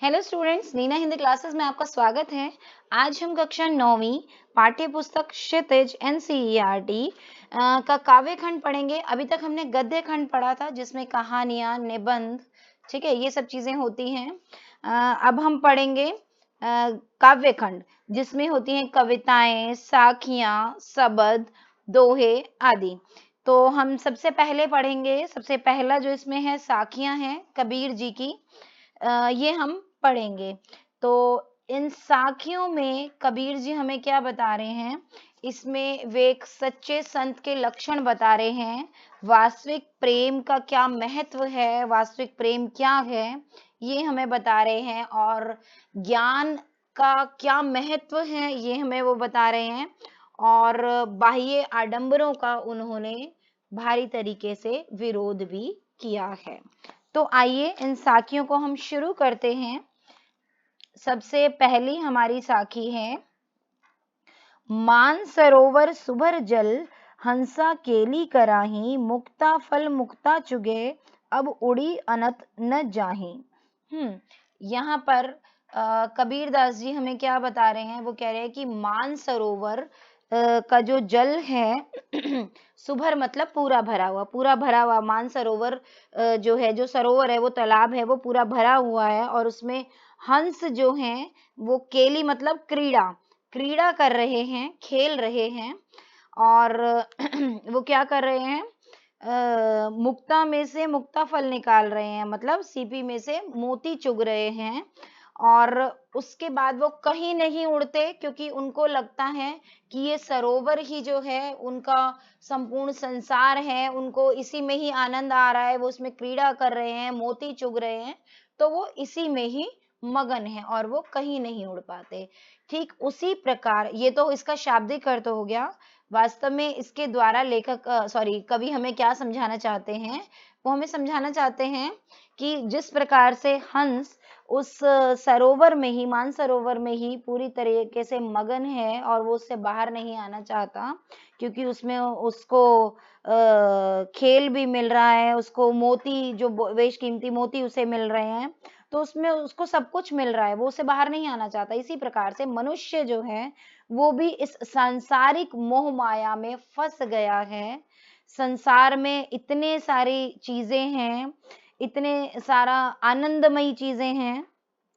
Hello students, Neena Hindi classes में आपका स्वागत है। आज हम कक्षा 9वीं पाठ्य पुस्तक क्षितिज एनसीईआरटी का काव्य खंड पढ़ेंगे। अभी तक हमने गद्य खंड पढ़ा था जिसमें कहानियां, निबंध, ठीक है, ये सब चीजें होती हैं। अब हम पढ़ेंगे काव्य खंड जिसमें होती हैं कविताएं, साखियां, शबद, दोहे आदि। तो हम सबसे पहले पढ़ेंगे, सबसे पहला जो इसमें है साखियां हैं कबीर जी की, ये हम पढ़ेंगे। तो इन साखियों में कबीर जी हमें क्या बता रहे हैं? इसमें वे एक सच्चे संत के लक्षण बता रहे हैं। वास्तविक प्रेम का क्या महत्व है, वास्तविक प्रेम क्या है, ये हमें बता रहे हैं। और ज्ञान का क्या महत्व है, ये हमें वो बता रहे हैं। और बाह्य आडंबरों का उन्होंने भारी तरीके से विरोध भी किया है। तो आइए इन साखियों को हम शुरू करते हैं। सबसे पहली हमारी साखी है, मान सरोवर सुभर जल, हंसा केली कराही, मुक्ता फल मुक्ता चुगे, अब उड़ी अनत न जाही। यहाँ पर कबीर दास जी हमें क्या बता रहे हैं? वो कह रहे हैं कि मान सरोवर का जो जल है सुभर मतलब पूरा भरा हुआ मान सरोवर जो है, जो सरोवर है, वो तालाब है, वो पूरा भरा हुआ है। और उसमें हंस जो हैं वो केली मतलब क्रीड़ा कर रहे हैं, खेल रहे हैं। और वो क्या कर रहे हैं? मुक्ता में से मुक्ता फल निकाल रहे हैं, मतलब सीपी में से मोती चुग रहे हैं। और उसके बाद वो कहीं नहीं उड़ते, क्योंकि उनको लगता है कि ये सरोवर ही जो है उनका संपूर्ण संसार है, उनको इसी में ही आनंद आ रहा है, वो उसमें क्रीड़ा कर रहे हैं, मोती चुग रहे हैं, तो वो इसी में ही मगन है और वो कहीं नहीं उड़ पाते। ठीक उसी प्रकार, ये तो इसका शाब्दिक अर्थ हो गया। वास्तव में इसके द्वारा लेखक कवि हमें क्या समझाना चाहते हैं? वो हमें समझाना चाहते हैं कि जिस प्रकार से हंस उस सरोवर में ही, मान सरोवर में ही पूरी तरीके से मगन है और वो उससे बाहर नहीं आना चाहता, क्योंकि उसमें उसको खेल भी मिल रहा है, उसको मोती, जो बेशकीमती मोती उसे मिल रहे हैं, तो उसमें उसको सब कुछ मिल रहा है, वो उससे बाहर नहीं आना चाहता। इसी प्रकार से मनुष्य जो है वो भी इस सांसारिक मोह माया में फंस गया है। संसार में इतने सारी चीजें हैं, इतने सारा आनंदमयी चीजें हैं,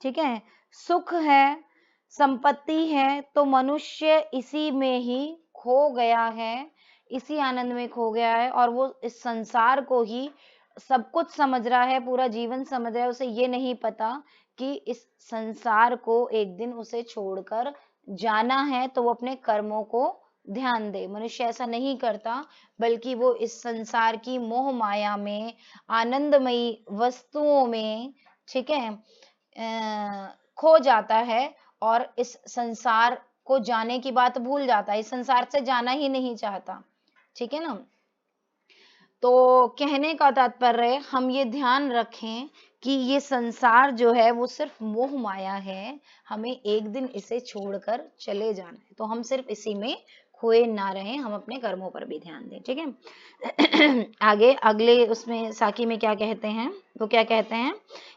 ठीक है, सुख है, संपत्ति है, तो मनुष्य इसी में ही खो गया है, इसी आनंद में खो गया है। और वो इस संसार को ही सब कुछ समझ रहा है, पूरा जीवन समझ रहा है। उसे ये नहीं पता कि इस संसार को एक दिन उसे छोड़कर जाना है, तो वो अपने कर्मों को ध्यान दे। मनुष्य ऐसा नहीं करता, बल्कि वो इस संसार की मोह माया में, आनंदमयी वस्तुओं में, ठीक है, खो जाता है और इस संसार को जाने की बात भूल जाता है, इस संसार से जाना ही नहीं चाहता, ठीक है ना। तो कहने का तात्पर्य, हम ये ध्यान रखें कि ये संसार जो है वो सिर्फ मोह माया है, हमें एक दिन इसे छोड़कर चले जाना है, तो हम सिर्फ इसी में खोए ना रहें, हम अपने कर्मों पर भी ध्यान दें, ठीक है। आगे अगले उसमें साखी में क्या कहते हैं? वो क्या कहते हैं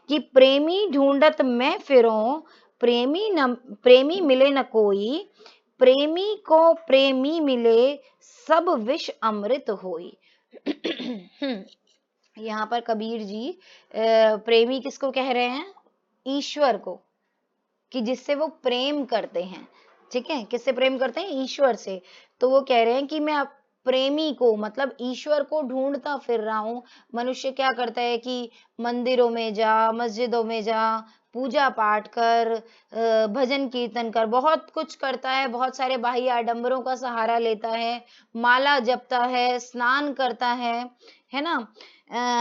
कि प्रेमी ढूंढत मैं फिरूं, प्रेमी मिले न कोई, प्रेमी को प्रेमी मिले, सब विष अमृत होई। यहाँ पर कबीर जी प्रेमी किसको कह रहे हैं? ईश्वर को, कि जिससे वो प्रेम करते हैं, ठीक है, किससे प्रेम करते हैं? ईश्वर से। तो वो कह रहे हैं कि मैं प्रेमी को, मतलब ईश्वर को ढूंढता फिर रहा हूँ। मनुष्य क्या करता है कि मंदिरों में जा, मस्जिदों में जा, पूजा पाठ कर, भजन कीर्तन कर, बहुत कुछ करता है, बहुत सारे बाह्य आडंबरों का सहारा लेता है, माला जपता है, स्नान करता है ना,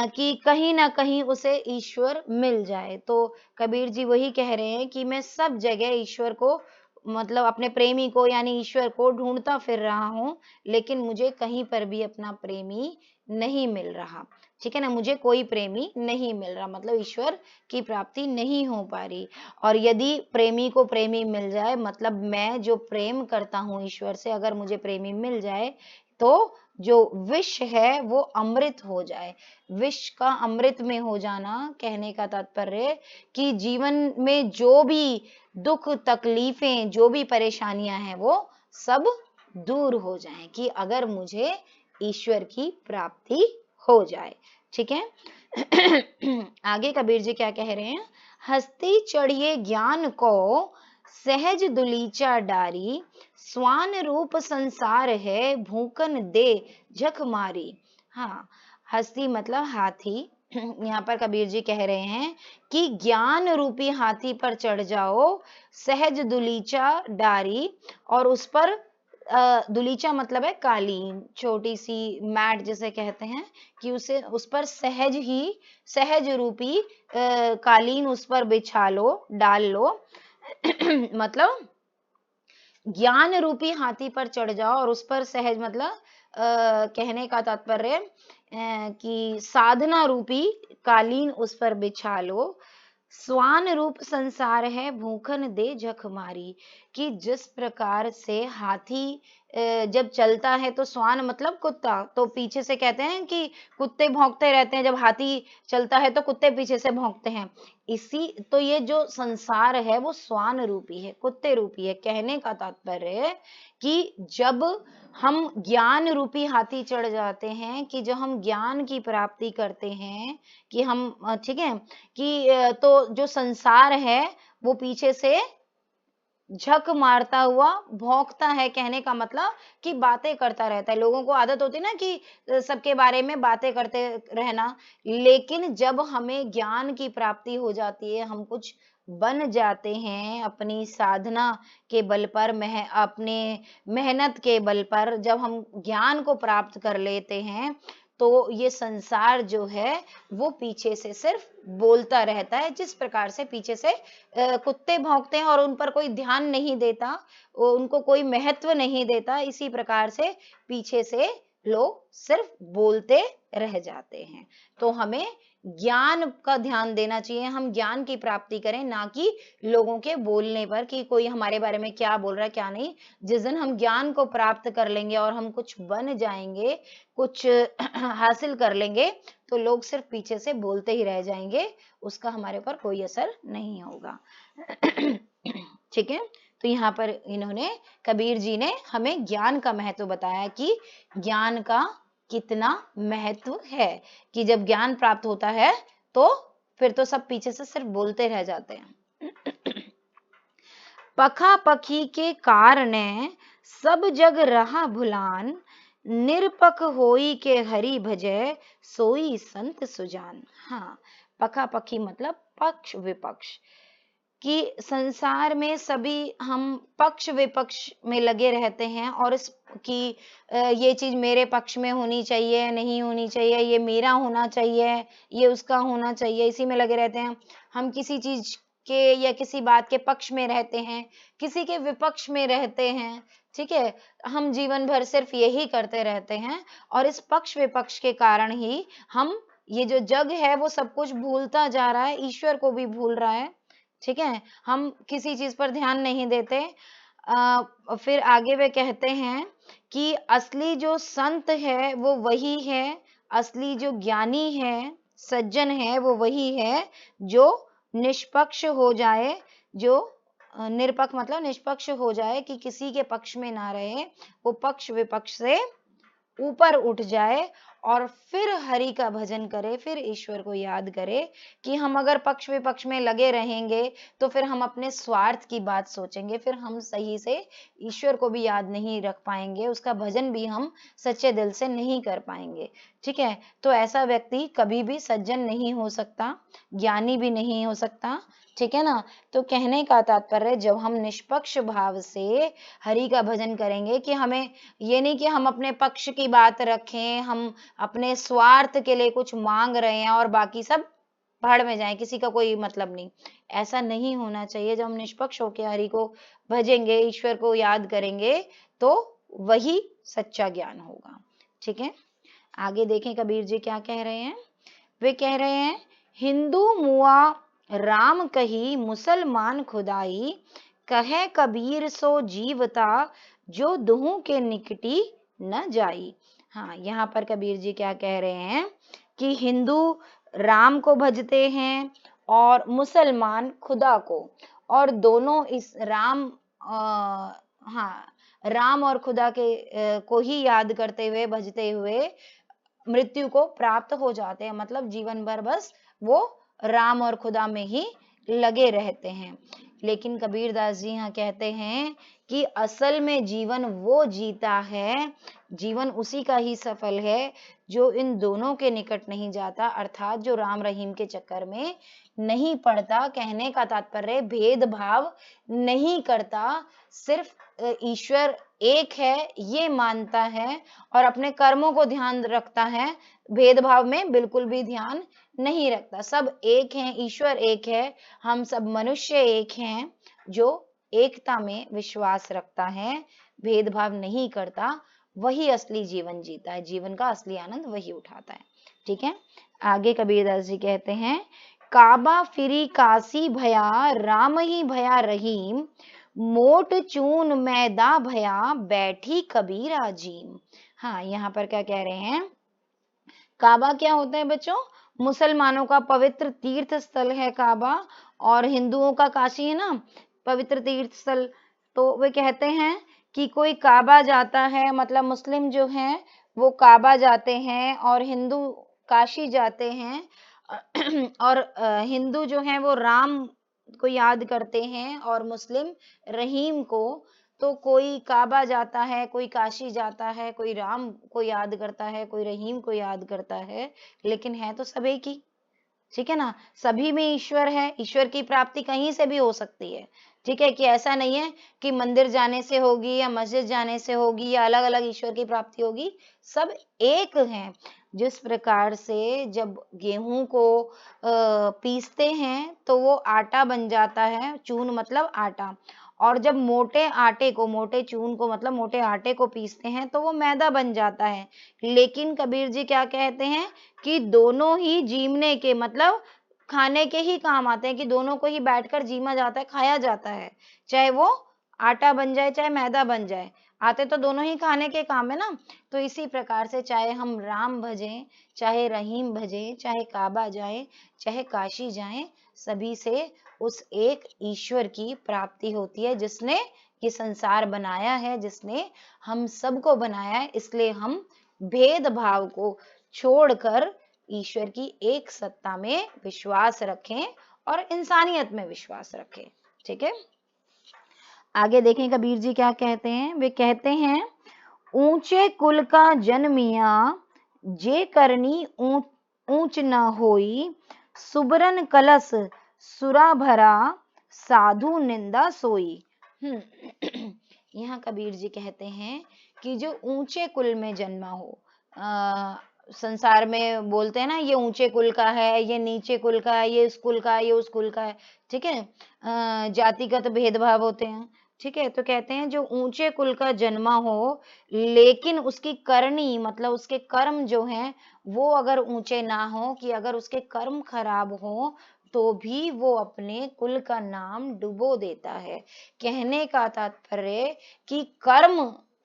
कि कहीं ना कहीं उसे ईश्वर मिल जाए। तो कबीर जी वही कह रहे हैं कि मैं सब जगह ईश्वर को, मतलब अपने प्रेमी को यानी ईश्वर को ढूंढता फिर रहा हूँ, लेकिन मुझे कहीं पर भी अपना प्रेमी नहीं मिल रहा, ठीक है ना, मुझे कोई प्रेमी नहीं मिल रहा, मतलब ईश्वर की प्राप्ति नहीं हो पा रही। और यदि प्रेमी को प्रेमी मिल जाए, मतलब मैं जो प्रेम करता हूँ ईश्वर से, अगर मुझे प्रेमी मिल जाए, तो जो विष है वो अमृत हो जाए। विष का अमृत में हो जाना, कहने का तात्पर्य कि जीवन में जो भी दुख तकलीफें, जो भी परेशानियां हैं वो सब दूर हो जाएं, कि अगर मुझे ईश्वर की प्राप्ति हो जाए। ठीक है। आगे कबीर जी क्या कह रहे हैं? हस्ती चढ़िए ज्ञान को सहज दुलीचा डारी, स्वान रूप संसार है भूखन दे झक मारी। हाँ, हस्ती मतलब हाथी। यहाँ पर कबीर जी कह रहे हैं कि ज्ञान रूपी हाथी पर चढ़ जाओ, सहज दुलीचा डारी, और उस पर दुलीचा मतलब है कालीन, छोटी सी मैट जिसे कहते हैं, कि उसे उस पर सहज रूपी कालीन उस पर बिछा लो, डाल लो। मतलब ज्ञान रूपी हाथी पर चढ़ जाओ और उस पर सहज मतलब कहने का तात्पर्य कि साधना रूपी कालीन उस पर बिछा लो। स्वान रूप संसार है भूखन दे झक मारी, कि जिस प्रकार से हाथी जब चलता है तो स्वान मतलब कुत्ता, तो पीछे से कहते हैं कि कुत्ते भौंकते रहते हैं, जब हाथी चलता है तो कुत्ते पीछे से भौंकते हैं। इसी तो ये जो संसार है वो स्वान रूपी है, कुत्ते रूपी है। कहने का तात्पर्य कि जब हम ज्ञान रूपी हाथी चढ़ जाते हैं, कि जब हम ज्ञान की प्राप्ति करते हैं, कि हम ठीक है, कि तो जो संसार है वो पीछे से झक मारता हुआ भौंकता है। कहने का मतलब कि बातें करता रहता है। लोगों को आदत होती है ना कि सबके बारे में बातें करते रहना, लेकिन जब हमें ज्ञान की प्राप्ति हो जाती है, हम कुछ बन जाते हैं अपनी साधना के बल पर, अपने मेहनत के बल पर, जब हम ज्ञान को प्राप्त कर लेते हैं, तो ये संसार जो है वो पीछे से सिर्फ बोलता रहता है। जिस प्रकार से पीछे से कुत्ते भौंकते हैं और उन पर कोई ध्यान नहीं देता, उनको कोई महत्व नहीं देता, इसी प्रकार से पीछे से लोग सिर्फ बोलते रह जाते हैं। तो हमें ज्ञान का ध्यान देना चाहिए, हम ज्ञान की प्राप्ति करें, ना कि लोगों के बोलने पर कि कोई हमारे बारे में क्या बोल रहा है क्या नहीं। जिस दिन हम ज्ञान को प्राप्त कर लेंगे और हम कुछ बन जाएंगे, कुछ हासिल कर लेंगे, तो लोग सिर्फ पीछे से बोलते ही रह जाएंगे, उसका हमारे ऊपर कोई असर नहीं होगा। ठीक है। तो यहाँ पर इन्होंने, कबीर जी ने हमें ज्ञान का महत्व बताया कि ज्ञान का कितना महत्व है, कि जब ज्ञान प्राप्त होता है तो फिर तो सब पीछे से सिर्फ बोलते रह जाते हैं। पखा पखी के कारणे सब जग रहा भुलान, निरपक होई के हरि भजय सोई संत सुजान। हाँ, पखा पखी मतलब पक्ष विपक्ष, कि संसार में सभी हम पक्ष विपक्ष में लगे रहते हैं, और इस कि ये चीज मेरे पक्ष में होनी चाहिए, नहीं होनी चाहिए, ये मेरा होना चाहिए, ये उसका होना चाहिए, इसी में लगे रहते हैं। हम किसी चीज के या किसी बात के पक्ष में रहते हैं, किसी के विपक्ष में रहते हैं। ठीक है, हम जीवन भर सिर्फ यही करते रहते हैं, और इस पक्ष विपक्ष के कारण ही हम, ये जो जग है वो सब कुछ भूलता जा रहा है, ईश्वर को भी भूल रहा है। ठीक है, हम किसी चीज पर ध्यान नहीं देते। फिर आगे वे कहते हैं कि असली जो संत है वो वही है, असली जो ज्ञानी है, सज्जन है, वो वही है जो निष्पक्ष हो जाए, जो निरपक्ष मतलब निष्पक्ष हो जाए, कि किसी के पक्ष में ना रहे, वो पक्ष विपक्ष से ऊपर उठ जाए और फिर हरि का भजन करे, फिर ईश्वर को याद करे। कि हम अगर पक्ष विपक्ष में लगे रहेंगे तो फिर हम अपने स्वार्थ की बात सोचेंगे, फिर हम सही से ईश्वर को भी याद नहीं रख पाएंगे, उसका भजन भी हम सच्चे दिल से नहीं कर पाएंगे। ठीक है, तो ऐसा व्यक्ति कभी भी सज्जन नहीं हो सकता, ज्ञानी भी नहीं हो सकता। ठीक है ना। तो कहने का तात्पर्य, जब हम निष्पक्ष भाव से हरि का भजन करेंगे, कि हमें ये नहीं कि हम अपने पक्ष की बात रखें, हम अपने स्वार्थ के लिए कुछ मांग रहे हैं और बाकी सब भाड़ में जाए, किसी का कोई मतलब नहीं, ऐसा नहीं होना चाहिए। जब हम निष्पक्ष होकर हरि को भजेंगे, ईश्वर को याद करेंगे, तो वही सच्चा ज्ञान होगा। ठीक है, आगे देखें कबीर जी क्या कह रहे हैं। वे कह रहे हैं, हिंदू मुआ राम कही मुसलमान खुदाई, कहे कबीर सो जीवता जो दुहू के निकटी न जाई। हाँ, यहाँ पर कबीर जी क्या कह रहे हैं कि हिंदू राम को भजते हैं और मुसलमान खुदा को, और दोनों इस राम हाँ, राम और खुदा के को ही याद करते हुए भजते हुए मृत्यु को प्राप्त हो जाते हैं, मतलब जीवन भर बस वो राम और खुदा में ही लगे रहते हैं। लेकिन कबीरदास जी यहाँ कहते हैं कि असल में जीवन वो जीता है, जीवन उसी का ही सफल है जो इन दोनों के निकट नहीं जाता, अर्थात जो राम रहीम के चक्कर में नहीं पड़ता। कहने का तात्पर्य भेदभाव नहीं करता, सिर्फ ईश्वर एक है ये मानता है और अपने कर्मों को ध्यान रखता है, भेदभाव में बिल्कुल भी ध्यान नहीं रखता। सब एक हैं, ईश्वर एक है, हम सब मनुष्य एक हैं। जो एकता में विश्वास रखता है, भेदभाव नहीं करता, वही असली जीवन जीता है, जीवन का असली आनंद वही उठाता है। ठीक है, आगे कबीरदास जी कहते हैं, काबा फिरी काशी भया राम ही भया रहीम, मोट चून मैदा भया बैठी कबीरा जीम। हाँ, यहाँ पर क्या कह रहे हैं, काबा क्या होता है बच्चों, मुसलमानों का पवित्र तीर्थ स्थल है काबा, और हिंदुओं का काशी है ना पवित्र तीर्थ स्थल। तो वे कहते हैं कि कोई काबा जाता है, मतलब मुस्लिम जो हैं वो काबा जाते हैं और हिंदू काशी जाते हैं और हिंदू जो हैं वो राम को याद करते हैं और मुस्लिम रहीम को। तो कोई काबा जाता है, कोई काशी जाता है, कोई राम को याद करता है, कोई रहीम को याद करता है, लेकिन है तो सब एक ही। ठीक है ना, सभी में ईश्वर है, ईश्वर की प्राप्ति कहीं से भी हो सकती है। ठीक है, कि ऐसा नहीं है कि मंदिर जाने से होगी या मस्जिद जाने से होगी या अलग अलग ईश्वर की प्राप्ति होगी, सब एक हैं। जिस प्रकार से जब गेहूं को पीसते हैं तो वो आटा बन जाता है, चून मतलब आटा, और जब मोटे आटे को, मोटे चून को मतलब मोटे आटे को पीसते हैं तो वो मैदा बन जाता है। लेकिन कबीर जी क्या कहते हैं कि दोनों ही जीमने के, मतलब खाने के ही काम आते हैं, कि दोनों को ही बैठकर जीमा जाता है, खाया जाता है, चाहे वो आटा बन जाए चाहे मैदा बन जाए, आते तो दोनों ही खाने के काम है ना। तो इसी प्रकार से चाहे हम राम भजें, चाहे रहीम भजें, चाहे काबा जाए, चाहे काशी जाएं, सभी से उस एक ईश्वर की प्राप्ति होती है जिसने ये संसार बनाया है, जिसने हम सबको बनाया है। इसलिए हम भेदभाव को छोड़कर ईश्वर की एक सत्ता में विश्वास रखें और इंसानियत में विश्वास रखें। ठीक है, आगे देखें कबीर जी क्या कहते हैं। वे कहते हैं, ऊंचे कुल का जन्मिया जे करनी ऊंच न होई, सुबरन कलश सुरा भरा साधु निंदा सोई। यहाँ कबीर जी कहते हैं कि जो ऊंचे कुल में जन्मा हो, संसार में बोलते हैं ना, ये ऊंचे कुल का है, ये नीचे कुल का है, ये इस कुल का है, ये उस कुल का है। ठीक है, जातिगत भेदभाव होते हैं। ठीक है, तो कहते हैं जो ऊंचे कुल का जन्मा हो, लेकिन उसकी करनी मतलब उसके कर्म जो हैं वो अगर ऊंचे ना हो, कि अगर उसके कर्म खराब हो तो भी वो अपने कुल का नाम डुबो देता है। कहने का तात्पर्य कि कर्म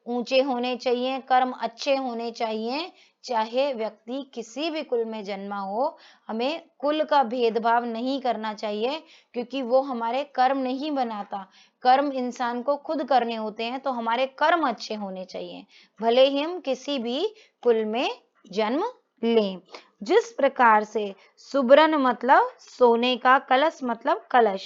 ऊंचे होने चाहिए, कर्म अच्छे होने चाहिए, चाहे व्यक्ति किसी भी कुल में जन्मा हो, हमें कुल का भेदभाव नहीं करना चाहिए, क्योंकि वो हमारे कर्म नहीं बनाता। कर्म इंसान को खुद करने होते हैं, तो हमारे कर्म अच्छे होने चाहिए, भले ही हम किसी भी कुल में जन्म लें। जिस प्रकार से सुबरन मतलब सोने का, कलश मतलब कलश,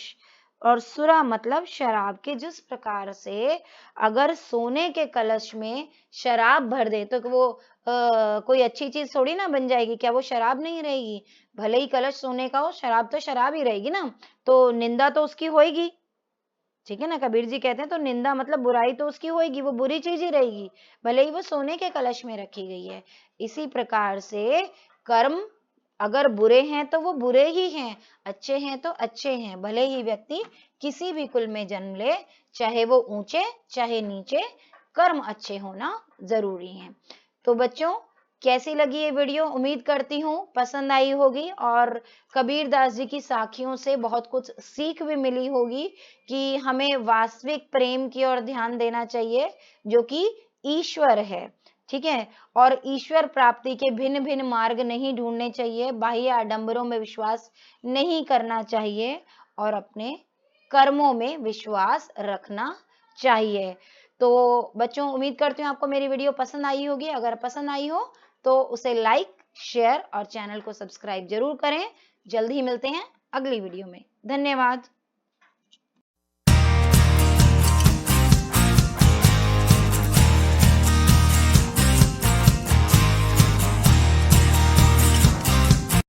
और सुरा मतलब शराब, के जिस प्रकार से अगर सोने के कलश में शराब भर दे तो वो कोई अच्छी चीज थोड़ी ना बन जाएगी, क्या वो शराब नहीं रहेगी? भले ही कलश सोने का हो, शराब तो शराब ही रहेगी ना, तो निंदा तो उसकी होएगी। ठीक है ना, कबीर जी कहते हैं तो निंदा मतलब बुराई तो उसकी होएगी, वो बुरी चीज ही रहेगी, भले ही वो सोने के कलश में रखी गई है। इसी प्रकार से कर्म अगर बुरे हैं तो वो बुरे ही हैं, अच्छे हैं तो अच्छे हैं, भले ही व्यक्ति किसी भी कुल में जन्म ले, चाहे वो ऊंचे चाहे नीचे, कर्म अच्छे होना जरूरी है। तो बच्चों, कैसी लगी ये वीडियो? उम्मीद करती हूँ पसंद आई होगी, और कबीर दास जी की साखियों से बहुत कुछ सीख भी मिली होगी कि हमें वास्तविक प्रेम की ओर ध्यान देना चाहिए, जो कि ईश्वर है। ठीक है। और ईश्वर प्राप्ति के भिन्न भिन्न मार्ग नहीं ढूंढने चाहिए, बाह्य आडंबरों में विश्वास नहीं करना चाहिए और अपने कर्मों में विश्वास रखना चाहिए। तो बच्चों, उम्मीद करती हूँ आपको मेरी वीडियो पसंद आई होगी। अगर पसंद आई हो तो उसे लाइक, शेयर और चैनल को सब्सक्राइब जरूर करें। जल्द ही मिलते हैं अगली वीडियो में। धन्यवाद।